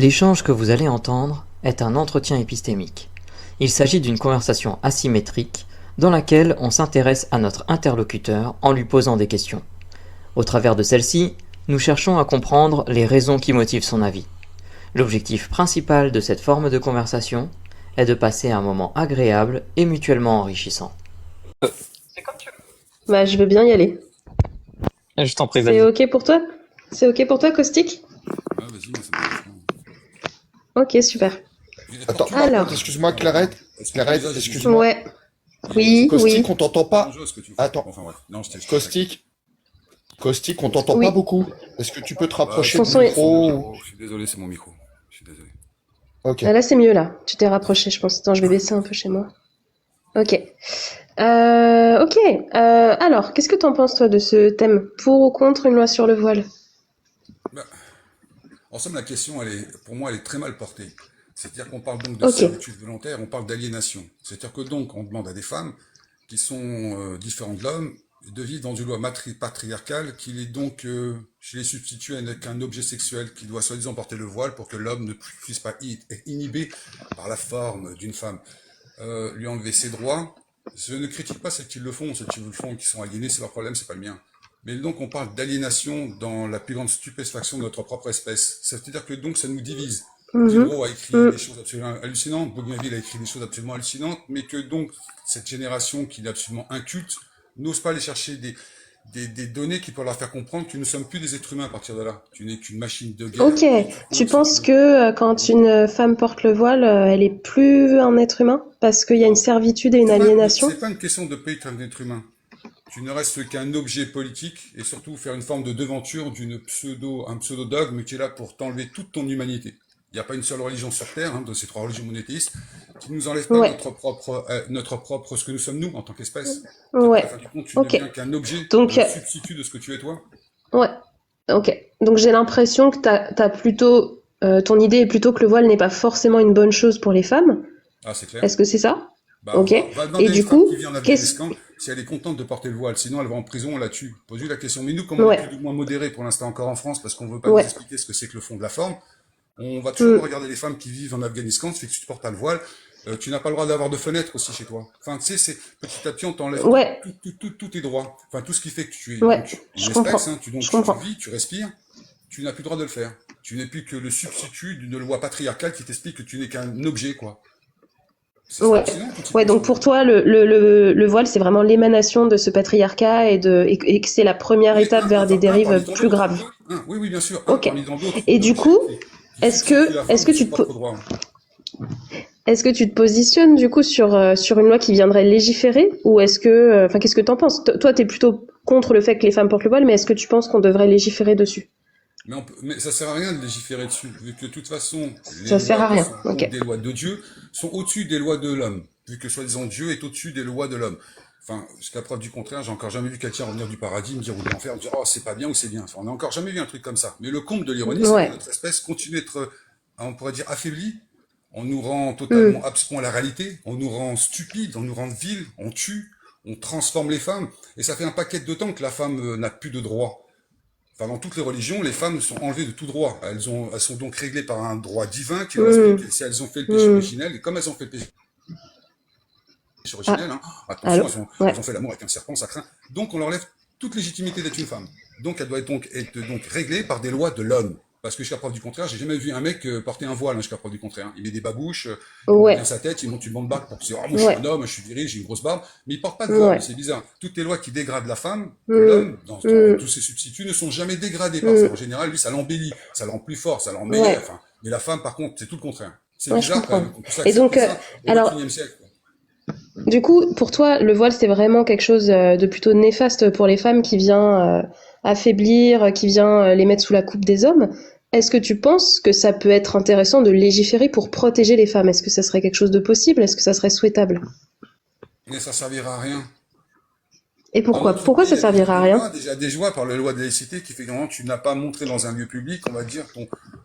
L'échange que vous allez entendre est un entretien épistémique. Il s'agit d'une conversation asymétrique dans laquelle on s'intéresse à notre interlocuteur en lui posant des questions. Au travers de celle-ci, nous cherchons à comprendre les raisons qui motivent son avis. L'objectif principal de cette forme de conversation est de passer un moment agréable et mutuellement enrichissant. Bah, je veux bien y aller. Je t'en prie, C'est vas-y. ok pour toi? C'est ok pour toi, Caustic? Ah, vas-y, moi, ça me dérange Ok, super. pas. Attends, par Alors. contre, excuse-moi, Clarette. Clarette, Déjà, j'ai excuse-moi. Ouais. Oui, Caustique, oui. on t'entend pas. dangereux ce que tu fais. Attends. Enfin, bref. Non, je t'ai Caustique, on t'entend Oui. pas beaucoup. Est-ce que tu peux te rapprocher Ton du son est- micro? Je suis désolé, c'est mon micro. Je suis désolé. Ok. Ah, là, c'est mieux, là. Tu t'es rapproché, je pense. Attends, je vais baisser un peu chez moi. Ok. Ok. Alors, qu'est-ce que t'en penses, toi, de ce thème? Pour ou contre une loi sur le voile? Bah, en somme, la question, pour moi, elle est très mal portée. C'est-à-dire qu'on parle donc de Ok. servitude volontaire, on parle d'aliénation. C'est-à-dire que donc, on demande à des femmes qui sont différentes de l'homme de vivre dans une loi patriarcale qui les donc je les substitue avec un objet sexuel qui doit soi-disant porter le voile pour que l'homme ne puisse pas être inhibé par la forme d'une femme. Lui enlever ses droits. Je ne critique pas celles qui le font, celles qui le font, qui sont aliénées, c'est leur problème, c'est pas le mien. Mais donc on parle d'aliénation dans la plus grande stupéfaction de notre propre espèce. C'est-à-dire que donc ça nous divise. Diderot a écrit des choses absolument hallucinantes, Bougainville a écrit des choses absolument hallucinantes, mais que donc cette génération qui est absolument inculte n'ose pas aller chercher des données qui peuvent leur faire comprendre que nous ne sommes plus des êtres humains à partir de là. Tu n'es qu'une machine de guerre. Ok. Tu penses que quand une femme porte le voile, elle est plus un être humain? Parce qu'il y a une servitude et une aliénation? C'est pas une question de pas être un être humain. Tu ne restes qu'un objet politique et surtout faire une forme de devanture un pseudo-dogme qui est là pour t'enlever toute ton humanité. Il n'y a pas une seule religion sur Terre, de ces trois religions monothéistes, qui ne nous enlève pas Ouais. notre propre, ce que nous sommes nous en tant qu'espèce. Ouais. À la fin du compte, tu Ok. ne deviens qu'un objet, Donc, un substitut de ce que tu es toi. ouais. Ok. Donc j'ai l'impression que t'as plutôt ton idée est plutôt que le voile n'est pas forcément une bonne chose pour les femmes. Ah, c'est clair. Est-ce que c'est ça? Bah, Ok. va demander Et à une du femme coup, qui vit en qu'est-ce Afghanistan si elle est contente de porter le voile. Sinon, elle va en prison, on la tue. Pose-lui la question. Mais nous, comme on est Ouais. plus ou moins modérés pour l'instant encore en France, parce qu'on veut pas nous Ouais. expliquer ce que c'est que le fond de la forme, on va toujours Mm. regarder les femmes qui vivent en Afghanistan, ça fait que tu te portes pas le voile. Tu n'as pas le droit d'avoir de fenêtre aussi chez toi. Enfin, tu sais, c'est petit à petit, on t'enlève Ouais. tous tes droits. Enfin, tout ce qui fait que tu es Ouais. donc une Je espèce, comprends. donc Je tu comprends. vis, tu respires, tu n'as plus le droit de le faire. Tu n'es plus que le substitut d'une loi patriarcale qui t'explique que tu n'es qu'un objet, quoi. C'est Ouais. hallucinant, toutes ces Ouais. Donc questions. pour toi, le voile, c'est vraiment l'émanation de ce patriarcat et que c'est la première Oui, étape vers des un dérives parmi tant plus d'autres. graves. Oui, oui, bien sûr, un Ok. parmi tant d'autres. Et du Objet coup, qui substitue la est-ce femme que de ses tu te, propres droits. est-ce que tu te positionnes du coup sur une loi qui viendrait légiférer ou est-ce que, enfin, qu'est-ce que t'en penses? Toi, t'es plutôt contre le fait que les femmes portent le voile, mais est-ce que tu penses qu'on devrait légiférer dessus? Mais ça sert à rien de légiférer dessus, vu que de toute façon, les Ça sert lois à qui rien. sont Ok. donc des lois de Dieu sont au-dessus des lois de l'homme, vu que soi-disant Dieu est au-dessus des lois de l'homme. Enfin, jusqu'à preuve du contraire, j'ai encore jamais vu quelqu'un revenir du paradis, me dire ou de l'enfer, me dire oh c'est pas bien ou c'est bien. Enfin, on n'a encore jamais vu un truc comme ça. Mais le comble de l'ironie, c'est que Ouais. notre espèce continue d'être, on pourrait dire affaiblie. On nous rend Hmm. totalement abscons à la réalité, on nous rend stupides, on nous rend vils, on tue, on transforme les femmes, et ça fait un paquet de temps que la femme n'a plus de droits. Enfin, dans toutes les religions, les femmes sont enlevées de tout droit. Elles sont donc réglées par un droit divin qui leur explique Hmm. que si elles ont fait le péché Hmm. originel, et comme elles ont fait le péché Ah, originel, attention, allô? elles Ouais. ont fait l'amour avec un serpent, ça craint. Donc on leur enlève toute légitimité d'être une femme. Donc elle doit être donc réglée par des lois de l'homme. Parce que jusqu'à preuve du contraire, j'ai jamais vu un mec porter un voile, jusqu'à preuve du contraire. Il met des babouches, il monte bien Ouais. sa tête, il monte une bande barbe pour que c'est, oh, moi je suis Ouais. un homme, je suis viril, j'ai une grosse barbe, mais il porte pas de voile, Ouais. c'est bizarre. Toutes les lois qui dégradent la femme, Hmm. l'homme, dans Hmm. tous ses substituts, ne sont jamais dégradés par ça. Hmm. En général, lui, ça l'embellit, ça le rend plus fort, ça le rend meilleur, Ouais. enfin. Mais la femme, par contre, c'est tout le contraire. C'est Ouais, je bizarre quand comprends. même qu'on puisse Et donc, accepter ça au alors, XXIe siècle, quoi. du coup, pour toi, le voile, c'est vraiment quelque chose de plutôt néfaste pour les femmes qui vient affaiblir, qui vient les mettre sous la coupe des hommes. Est-ce que tu penses que ça peut être intéressant de légiférer pour protéger les femmes? Est-ce que ça serait quelque chose de possible? Est-ce que ça serait souhaitable? Mais ça servira à rien. Et Dans pourquoi? notre Pourquoi ça pays, il y a servira à rien? déjà des joies par la loi de laïcité qui fait que normalement, tu n'as pas montré dans un lieu public, on va dire,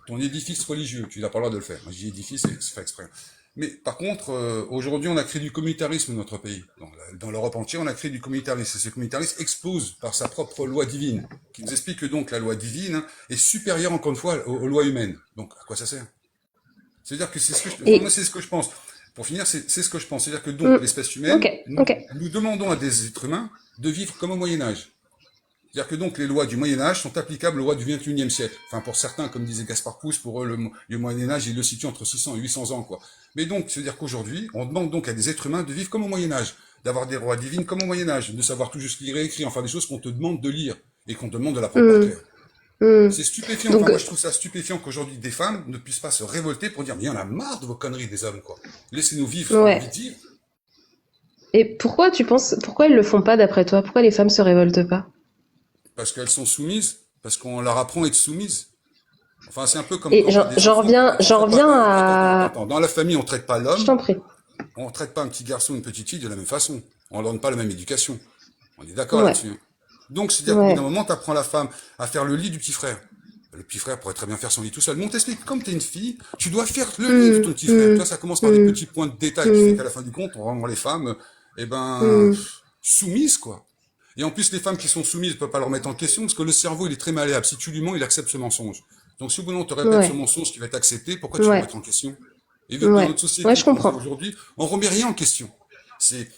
ton édifice religieux. Tu n'as pas le droit de le faire. Moi, je dis édifice, c'est fait exprès. Mais par contre, aujourd'hui, on a créé du communautarisme dans notre pays. Dans l'Europe entière, on a créé du communautarisme. Et ce communautarisme explose par sa propre loi divine, qui nous explique que donc la loi divine est supérieure, encore une fois, aux lois humaines. Donc, à quoi ça sert? C'est-à-dire que c'est ce que Et moi, c'est ce que je pense. Pour finir, c'est ce que je pense. C'est-à-dire que mm, donc, l'espèce ok, humaine, ok. nous demandons à des êtres humains de vivre comme au Moyen-Âge. C'est-à-dire que donc les lois du Moyen-Âge sont applicables aux lois du XXIe siècle. Enfin, pour certains, comme disait Gaspard Kouz, pour eux, le Moyen-Âge, ils le situent entre 600 et 800 ans, quoi. Mais donc, c'est-à-dire qu'aujourd'hui, on demande donc à des êtres humains de vivre comme au Moyen-Âge, d'avoir des rois divines comme au Moyen-Âge, de savoir tout juste lire et écrire, enfin des choses qu'on te demande de lire et qu'on te demande de l'apprendre par Mm, cœur. mm. C'est stupéfiant. Enfin, Donc, moi, je trouve ça stupéfiant qu'aujourd'hui, des femmes ne puissent pas se révolter pour dire, mais il y en a marre de vos conneries des hommes, quoi. Laissez-nous vivre ce qu'on a envie ouais. de vivre. Et pourquoi elles le font pas d'après toi? Pourquoi les femmes se révoltent pas? Parce qu'elles sont soumises, parce qu'on leur apprend à être soumises. Enfin, c'est un peu comme Et quand t'as des enfants. On j'en traite pas, reviens attends. à, Dans la famille, on traite pas je l'homme, t'en prie. on traite pas un petit garçon ou une petite fille de la même façon. On leur donne pas la même éducation. On est d'accord Ouais, là-dessus. Donc, c'est-à-dire qu'au bout d'un ouais. moment, t'apprends la femme à faire le lit du petit frère. Le petit frère pourrait très bien faire son lit tout seul. Mais on t'explique, comme t'es une fille, tu dois faire le lit de Mm, ton petit frère. Tu mm, vois, ça commence par des mm, petits points de détail qui fait mm, qu'à la fin du compte, on rend les femmes, mm. soumises, quoi. Et en plus, les femmes qui sont soumises, ne peuvent pas leur mettre en question parce que le cerveau, il est très malléable. Si tu lui mens, il accepte ce mensonge. Donc, si au bout d'un moment, on te répète ce Ouais, mensonge qui va être accepté, pourquoi tu vas le ouais, mettre en question? Et vu que dans ouais. notre Ouais, société je qu'on vit comprends. aujourd'hui, on remet rien en question.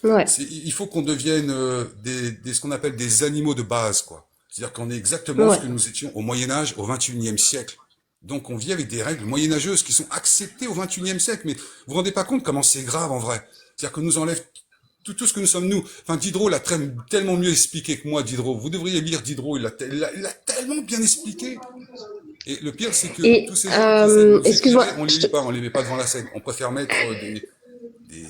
Ouais. Il faut qu'on devienne ce qu'on appelle des animaux de base, quoi. C'est-à-dire qu'on est exactement ce Ouais. que nous étions au Moyen Âge, au XXIe siècle. Donc on vit avec des règles moyenâgeuses qui sont acceptées au XXIe siècle. Mais vous vous rendez pas compte comment c'est grave en vrai. C'est-à-dire que nous enlève tout ce que nous sommes nous. Enfin, Diderot l'a tellement mieux expliqué que moi, Diderot. Vous devriez lire Diderot, il l'a tellement bien expliqué. Et le pire, c'est que tous Et ces gens qui essaient de nous excuse-moi, éclairer, on les met pas devant la scène. On préfère mettre des, des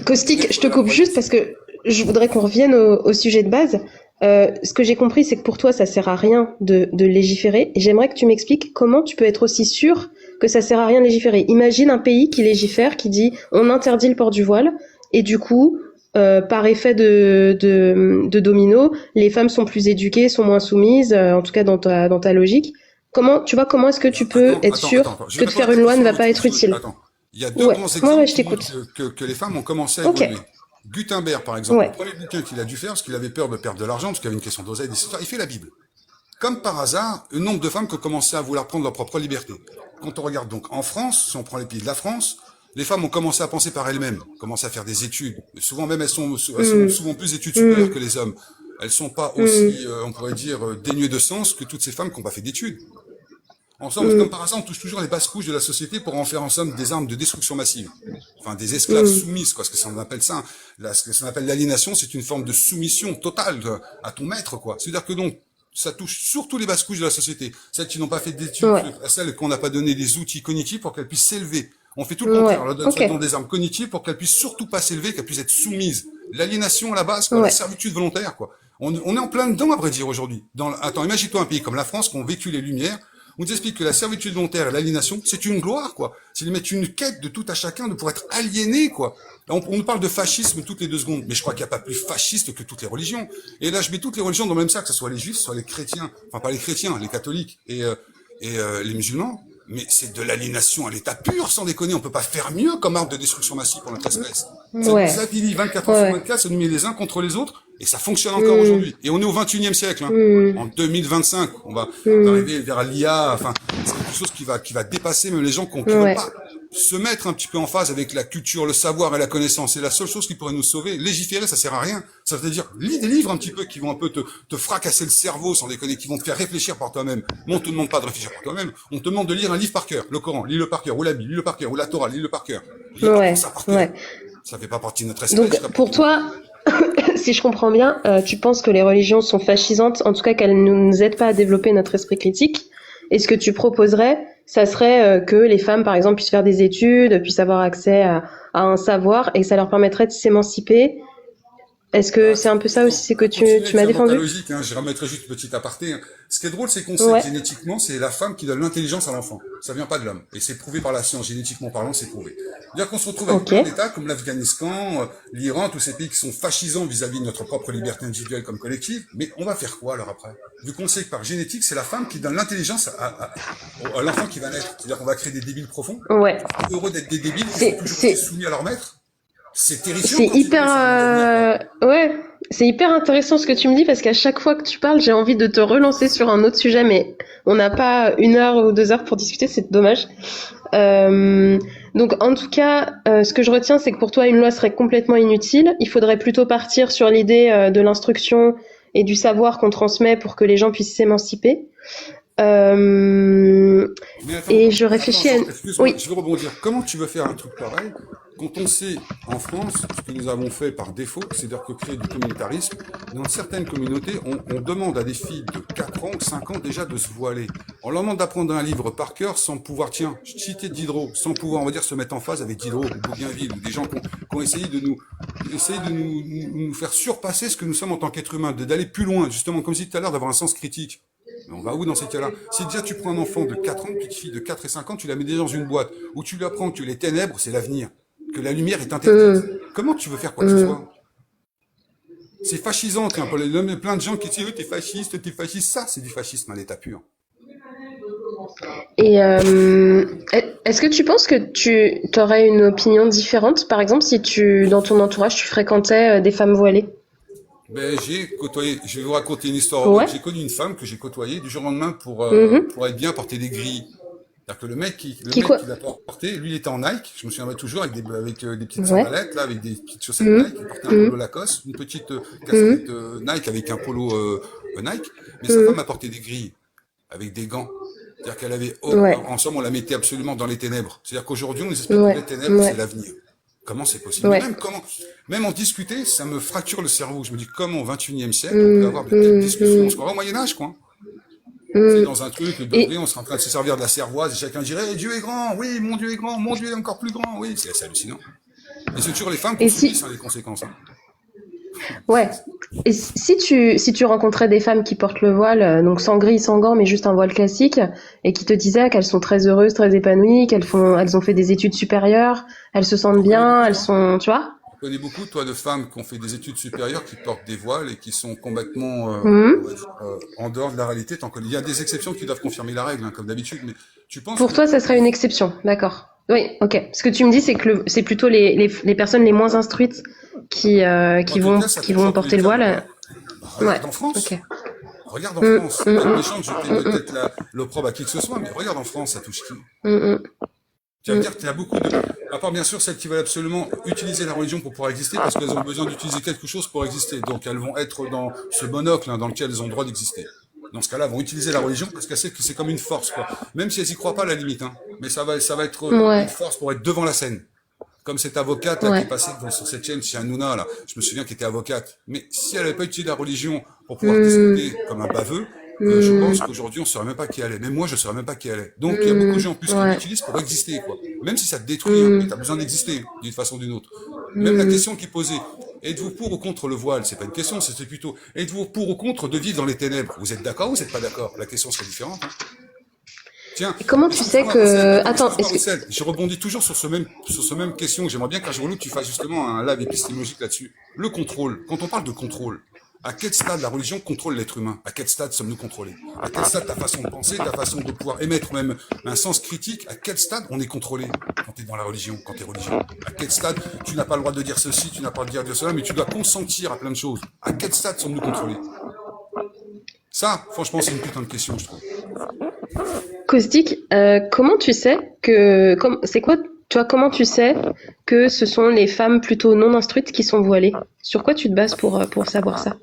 Caustique, je lettres te de la coupe juste croyance. parce que je voudrais qu'on revienne au sujet de base. Ce que j'ai compris, c'est que pour toi, ça sert à rien de légiférer. Et j'aimerais que tu m'expliques comment tu peux être aussi sûr que ça sert à rien de légiférer. Imagine un pays qui légifère, qui dit on interdit le port du voile, et du coup, par effet de domino, les femmes sont plus éduquées, sont moins soumises, en tout cas dans ta logique. Comment est-ce que tu peux être sûr Je que vais de répondre à faire ta une loi ne question va en pas autre être chose. utile? Attends. Il y a deux Ouais, grands ouais, exemples je qui montrent t'écoute. que les femmes ont commencé à Ok, évoluer. Gutenberg, par exemple, le ouais, premier bouquin qu'il a dû faire, parce qu'il avait peur de perdre de l'argent, parce qu'il y avait une question d'oseille, etc., il fait la Bible. Comme par hasard, un nombre de femmes qui ont commencé à vouloir prendre leur propre liberté. Quand on regarde donc en France, si on prend les pays de la France, les femmes ont commencé à penser par elles-mêmes, commencé à faire des études. Et souvent même, elles sont hmm, souvent plus études supérieures que hmm, les hommes. Elles sont pas aussi, hmm, on pourrait dire, dénuées de sens que toutes ces femmes qui n'ont pas fait d'études. En somme, comme hmm, par hasard, on touche toujours les basses couches de la société pour en faire en somme des armes de destruction massive. Enfin, des esclaves hmm. soumises, quoi, ce que ça on appelle ça. Ce que ça appelle l'aliénation, c'est une forme de soumission totale à ton maître, quoi. C'est-à-dire que donc, ça touche surtout les basses couches de la société. Celles qui n'ont pas fait d'études, Ouais, celles qu'on n'a pas donné des outils cognitifs pour qu'elles puissent s'élever. On fait tout le contraire. On ouais, leur donne ok, seulement des armes cognitives pour qu'elles puissent surtout pas s'élever, qu'elles puissent être soumises. L'aliénation à la base, quoi, la ouais, servitude volontaire, quoi. On est en plein dedans, à vrai dire, aujourd'hui. Attends, imagine-toi un pays comme la France qui ont vécu les Lumières. On nous explique que la servitude volontaire et l'aliénation, c'est une gloire, quoi. C'est de mettre une quête de tout à chacun de pouvoir être aliéné, quoi. Là, on nous parle de fascisme toutes les 2 secondes, mais je crois qu'il n'y a pas plus fasciste que toutes les religions. Et là, je mets toutes les religions dans le même sac, que ce soit les juifs, que ce soit les chrétiens, enfin pas les chrétiens, les catholiques et les musulmans. Mais c'est de l'aliénation à l'état pur, sans déconner. On peut pas faire mieux comme arme de destruction massive pour notre espèce. Ça nous ouais, affilie 24 heures sur ouais, 24, ça nous met les uns contre les autres, et ça fonctionne encore hmm, aujourd'hui. Et on est au 21e siècle, hein. hmm, En 2025, on va hmm, arriver vers l'IA, enfin, c'est quelque chose qui va dépasser même les gens qui veulent ouais, pas se mettre un petit peu en phase avec la culture, le savoir et la connaissance. C'est la seule chose qui pourrait nous sauver. Légiférer, ça sert à rien. Ça veut dire, lis des livres un petit peu qui vont un peu te fracasser le cerveau, sans déconner, qui vont te faire réfléchir par toi-même. Mais on te demande pas de réfléchir par toi-même. On te demande de lire un livre par cœur. Le Coran, lis-le par cœur. Ou la Bible, lis-le par cœur. Ou la Torah, lis-le par cœur. Apprends ça ouais, par cœur. ouais. Ça fait pas partie de notre espèce, Donc, jusqu'à pour présent. toi, si je comprends bien, tu penses que les religions sont fascisantes, en tout cas qu'elles ne nous aident pas à développer notre esprit critique. Et ce que tu proposerais, ça serait que les femmes, par exemple, puissent faire des études, puissent avoir accès à un savoir, et que ça leur permettrait de s'émanciper. Est-ce que Bah, c'est un peu ça aussi, c'est que pour continuer tu m'as tiens, dans ta défendu? logique, hein, je remettrai juste une petite aparté. Hein. Ce qui est drôle, c'est qu'on sait que Ouais, génétiquement, c'est la femme qui donne l'intelligence à l'enfant. Ça vient pas de l'homme. Et c'est prouvé par la science, génétiquement parlant, c'est prouvé. C'est-à-dire qu'on se retrouve avec ok. plein d'États comme l'Afghanistan, l'Iran, tous ces pays qui sont fascisants vis-à-vis de notre propre liberté individuelle comme collective. Mais on va faire quoi alors après? Vu qu'on sait que par génétique, c'est la femme qui donne l'intelligence à l'enfant qui va naître. C'est-à-dire qu'on va créer des débiles profonds. Ouais. Heureux d'être des débiles qui sont C'est, toujours été c'est, soumis à leur maître. C'est terrifiant c'est quand tu te hyper, mets sur le monde d'avenir, quoi. ouais. C'est hyper intéressant ce que tu me dis parce qu'à chaque fois que tu parles, j'ai envie de te relancer sur un autre sujet, mais on n'a pas 1 heure ou 2 heures pour discuter, c'est dommage. Euh, donc en tout cas, ce que je retiens, c'est que pour toi, une loi serait complètement inutile. Il faudrait plutôt partir sur l'idée de l'instruction et du savoir qu'on transmet pour que les gens puissent s'émanciper. Euh, Mais attends, et je attends, réfléchis à... excuse-moi, Oui. je veux rebondir. Comment tu veux faire un truc pareil quand on sait, en France, ce que nous avons fait par défaut, c'est-à-dire que créer du communautarisme, dans certaines communautés, on demande à des filles de 4 ans ou 5 ans déjà de se voiler. On leur demande d'apprendre un livre par cœur sans pouvoir, tiens, citer Diderot, sans pouvoir, on va dire, se mettre en phase avec Diderot ou Bougainville, ou des gens qui ont essayé de nous faire surpasser ce que nous sommes en tant qu'êtres humains, d'aller plus loin, justement, comme je disais tout à l'heure, d'avoir un sens critique. Mais on va où dans ces cas-là? Si déjà tu prends un enfant de 4 ans, une petite fille de 4 et 5 ans, tu la mets déjà dans une boîte, où tu lui apprends que les ténèbres, c'est l'avenir, que la lumière est interdite. Hum, Comment tu veux faire quoi que ce hum. soit? C'est fascisant, tiens, il y a plein de gens qui disent, t'es fasciste, t'es fasciste. Ça, c'est du fascisme à l'état pur. Et est-ce que tu penses que tu aurais une opinion différente, par exemple, si dans ton entourage, tu fréquentais des femmes voilées? Ben, j'ai côtoyé, je vais vous raconter une histoire horrible. Ouais. J'ai connu une femme que j'ai côtoyée du jour au lendemain Mhm. pour être bien porter des grilles. C'est-à-dire que le Qui mec quoi? qui l'a porté, lui, il était en Nike. Je me souviendrai toujours avec des petites Ouais. sandalettes, là, avec des petites chaussettes Mhm. Nike. Il portait un polo Mhm. Lacoste, une petite Mhm. casquette Nike avec un polo Nike. Mais sa femme Mhm. a porté des grilles avec des gants. C'est-à-dire qu'elle avait, oh, Ouais. en somme, on la mettait absolument dans les ténèbres. C'est-à-dire qu'aujourd'hui, on nous explique que Ouais. les ténèbres, c'est Ouais. l'avenir. Comment c'est possible? Mais Ouais. même en discuter, ça me fracture le cerveau. Je me dis, comment au 21e siècle, on peut Mhm. avoir de telles Mhm. discussions? On se Mhm. croirait au Moyen-Âge, quoi. C'est Mhm. dans un truc de, oui, Et, on serait en train de se servir de la cervoise et chacun dirait, Dieu est grand, oui, mon Dieu est grand, mon Dieu est encore plus grand, oui, c'est hallucinant. Et c'est toujours les femmes qu'on et subissent, si, hein, les conséquences, hein. ouais. Et si tu rencontrais des femmes qui portent le voile, donc sans grille, sans gants, mais juste un voile classique, et qui te disaient qu'elles sont très heureuses, très épanouies, elles ont fait des études supérieures, elles se T'en sentent connais bien, beaucoup, elles toi? sont, tu vois? T'en connais beaucoup, toi, de femmes qui ont fait des études supérieures, qui portent des voiles et qui sont complètement, on Mhm. va dire, en dehors de la réalité. T'en connais. Il y a des exceptions qui doivent confirmer la règle, hein, comme d'habitude, mais tu penses Pour que toi, ça serait les, une exception, d'accord. Oui, ok. Ce que tu me dis, c'est que c'est plutôt les personnes les moins instruites qui, euh, en qui tout vont, cas, ça qui touche vont en tous les porter le cas, voile. bah, Ouais, regarde en ok. France. Regarde en Mm, France. C'est mm, peut-être mm, méchant de jeter mm, mm, peut-être l'opprobre à qui que ce soit, mais regarde en France, ça touche qui? mm, Tu vas me mm, dire qu'il y a beaucoup de, à part bien sûr celles qui veulent absolument utiliser la religion pour pouvoir exister, parce qu'elles ont besoin d'utiliser quelque chose pour exister. Donc elles vont être dans ce monocle, hein, dans lequel elles ont le droit d'exister. Dans ce cas-là, elles vont utiliser la religion parce qu'elles savent que c'est comme une force, quoi. Même si elles y croient pas à la limite, hein. Mais ça va être mm. une Ouais, force pour être devant la scène. Comme cette avocate là qui ouais. passait sur cette chaîne chez Hanouna là, je me souviens qu'elle était avocate. Mais si elle n'avait pas utilisé la religion pour pouvoir Mm, discuter comme un baveux, je pense mm, qu'aujourd'hui on ne saurait même pas qui elle est. Même moi je ne saurais même pas qui elle est. Donc il y a beaucoup de mm, gens en plus qui ouais. l'utilisent pour exister quoi. Même si ça te détruit, hein, mais tu as Mm, besoin d'exister d'une façon ou d'une autre. Même la mm. question qui est posée, êtes-vous pour ou contre le voile? C'est pas une question, c'est plutôt êtes-vous pour ou contre de vivre dans les ténèbres? Vous êtes d'accord ou vous n'êtes pas d'accord? La question serait différente, hein. Tiens, Et comment tu sais excuse-moi, Ocel, que... attends, Attends, excuse-moi, Ocel, je rebondis toujours sur ce même question. J'aimerais bien qu'un jour ou l'autre, tu fasses justement un live épistémologique là-dessus. Le contrôle. Quand on parle de contrôle, à quel stade la religion contrôle l'être humain? À quel stade sommes-nous contrôlés? À quel stade ta façon de penser, ta façon de pouvoir émettre même un sens critique, à quel stade on est contrôlé quand tu es dans la religion, quand tu es religieux? À quel stade tu n'as pas le droit de dire ceci, tu n'as pas le droit de dire cela, mais tu dois consentir à plein de choses? À quel stade sommes-nous contrôlés? Ça, franchement, c'est une putain de question, je trouve. Caustic, comment tu sais c'est quoi, toi, comment tu sais que ce sont les femmes plutôt non instruites qui sont voilées? Sur quoi tu te bases pour savoir ça?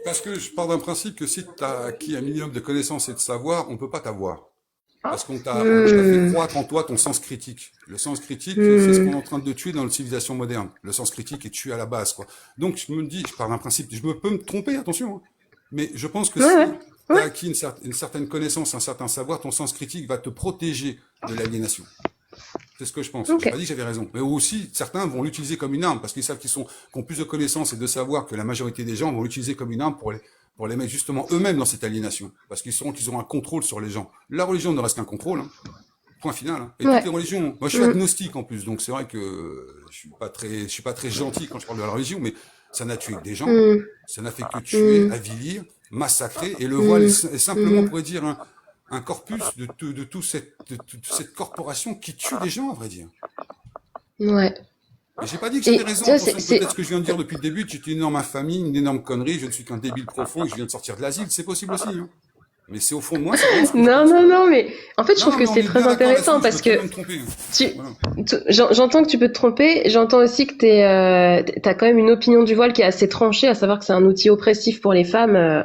Parce que je pars d'un principe que si tu as acquis un minimum de connaissances et de savoir, on peut pas t'avoir. Parce on t'a fait Hmm, croître en toi ton sens critique. Le sens critique, c'est ce qu'on hmm. est en train de tuer dans la civilisation moderne. Le sens critique est tué à la base, quoi. Donc, je me dis, je pars d'un principe, peux me tromper, attention, hein. Mais je pense que Ouais, ouais, si tu as ouais. acquis une certaine connaissance, un certain savoir, ton sens critique va te protéger de l'aliénation. C'est ce que je pense. Ok. J'ai pas dit que j'avais raison. Mais aussi, certains vont l'utiliser comme une arme parce qu'ils savent qu'ils ont plus de connaissances et de savoir que la majorité des gens vont l'utiliser comme une arme pour les mettre justement eux-mêmes dans cette aliénation. Parce qu'ils sauront qu'ils auront un contrôle sur les gens. La religion ne reste qu'un contrôle, hein. Point final, hein. Et toutes Ouais. les religions. Moi, je suis Hmm, agnostique en plus. Donc, c'est vrai que je suis pas très gentil quand je parle de la religion, mais ça n'a tué que des gens. hmm, Ça n'a fait que tuer, hmm, avilir, massacrer. Et le voile hmm, est simplement, on hmm. pourrait dire, un corpus de toute cette corporation qui tue des gens, à vrai dire. Ouais. Et j'ai pas dit que Et c'était raison. tu vois, Attention, peut-être ce que je viens de dire depuis le début, que c'est une énorme infamie, une énorme connerie, je ne suis qu'un débile profond et je viens de sortir de l'asile. C'est possible aussi, hein. Mais c'est au fond de moi, c'est vraiment ce que je Non, pense, non, quoi. non, mais en fait, je trouve Non, que mais on c'est est très bien d'accord intéressant là-dessus, je parce peux très que bien me tromper, hein. tu, Voilà. j'entends que tu peux te tromper. J'entends aussi que t'as quand même une opinion du voile qui est assez tranchée, à savoir que c'est un outil oppressif pour les femmes.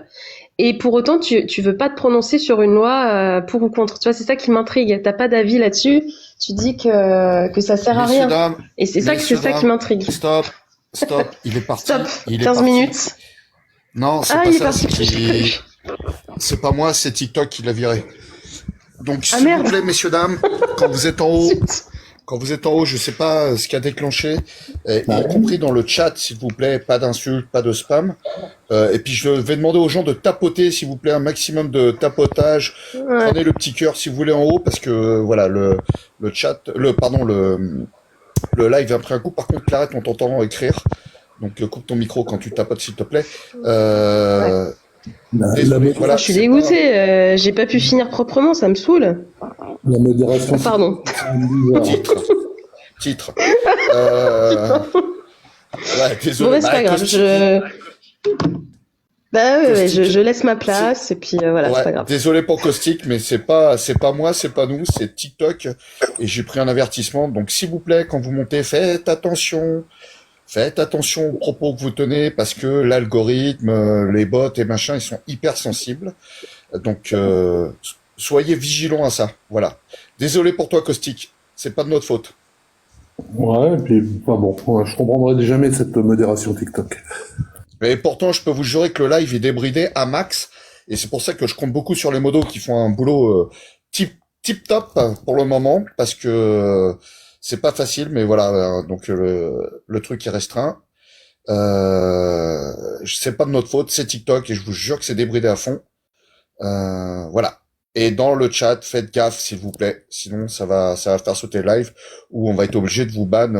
Et pour autant, tu veux pas te prononcer sur une loi pour ou contre. Tu vois, c'est ça qui m'intrigue. T'as pas d'avis là-dessus. Tu dis que ça sert à Messieurs, rien. dames, Et c'est messieurs, ça qui dames, m'intrigue. stop, stop, il est Stop. parti, il est 15 parti. minutes. Non, c'est Ah, pas il est ça, parti. c'est pas moi, c'est TikTok qui l'a viré. Donc, Ah s'il vous merde. plaît, messieurs, dames, quand vous êtes en haut, Zut. je sais pas ce qui a déclenché, y compris dans le chat, s'il vous plaît, pas d'insultes, pas de spam. Et puis, je vais demander aux gens de tapoter, s'il vous plaît, un maximum de tapotage. Ouais. Prenez le petit cœur si vous voulez en haut, parce que, voilà, le chat, le live a pris un coup. Par contre, Clarette, on t'entend écrire. Donc, coupe ton micro quand tu tapotes, s'il te plaît. Ouais. Désolé, Ah, voilà, je suis c'est pas... dégoûtée. J'ai pas pu finir proprement. Ça me saoule. La modération, Ah, pardon. Titre. Ouais, Bon, désolé. bah, c'est pas grave. Bah ouais, Caustique. je laisse ma place et puis voilà, c'est pas Ouais, grave. désolé pour Caustique, mais c'est pas moi, c'est pas nous, c'est TikTok. Et j'ai pris un avertissement. Donc, s'il vous plaît, quand vous montez, faites attention. Faites attention aux propos que vous tenez parce que l'algorithme, les bots et machin, ils sont hyper sensibles. Donc, soyez vigilants à ça. Voilà. Désolé pour toi, Caustique. C'est pas de notre faute. Ouais, et puis, enfin bon, ouais, je comprendrai jamais cette modération TikTok. Et pourtant, je peux vous jurer que le live est débridé à max. Et c'est pour ça que je compte beaucoup sur les modos qui font un boulot tip top pour le moment. Parce que c'est pas facile, mais voilà. Donc, le truc est restreint. C'est pas de notre faute, c'est TikTok. Et je vous jure que c'est débridé à fond. Voilà. Et dans le chat, faites gaffe, s'il vous plaît. Sinon, ça va faire sauter le live ou on va être obligé de vous ban